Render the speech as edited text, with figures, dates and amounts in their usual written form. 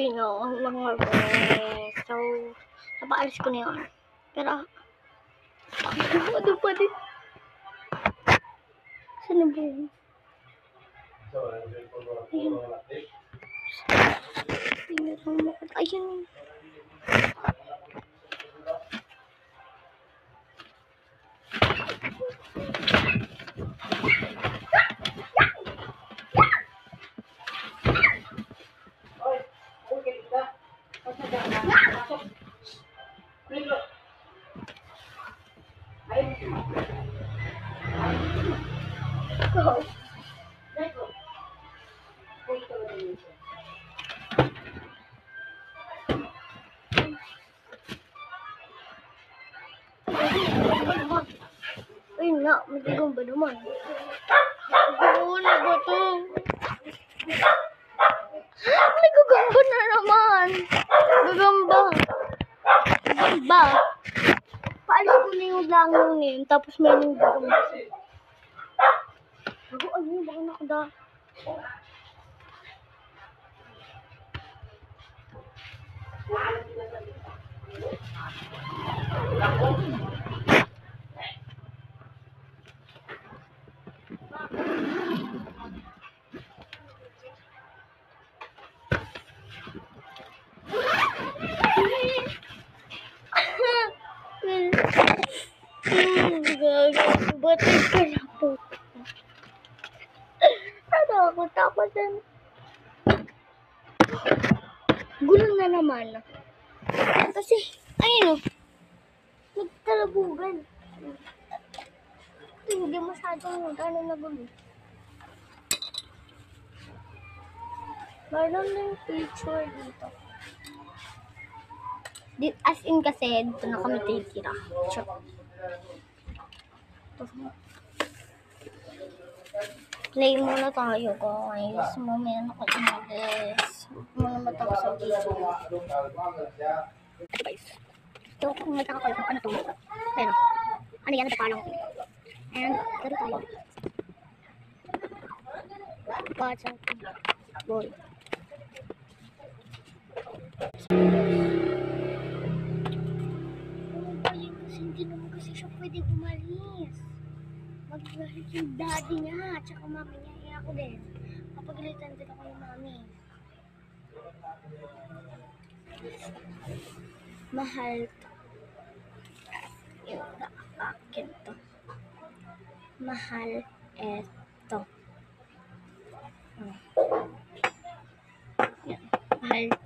Yun ang mga bes. So, napaalis ko na yun. Pero, ano pa din? Saan na ba yun? Ayun. Ayun. Ayun nga, matigang ba naman? Ano ba ito? Nagagamba na naman. Gagamba. Gagamba. Paalis ko na yung langaw na yun, tapos may yung gagamba. Bago ano yun, baka nakada. Batid ka na po. Takot din. Gulo na naman. Kasi, ayun o. Nagtalabugan. Ito, hindi masyadong gano'n na gulo. Meron din picture dito. As in kasi, dito na kami titira. Sure. Play muna tayo, guys. Mamaya na ko umalis. Muna matapos sa video. Guys. So, kung may kakakal kung ano to. Pero, ano yan? Nagpalang. And, laro tayo. Watch out. Boy. Hindi naman kasi siya pwedeng umalis. Magagalit yung daddy niya, tsaka mami niya, eh ako din. Kapagalitan din ako yung mami. Mahal to. Yung akin to. Mahal eto. Yan. Mahal to.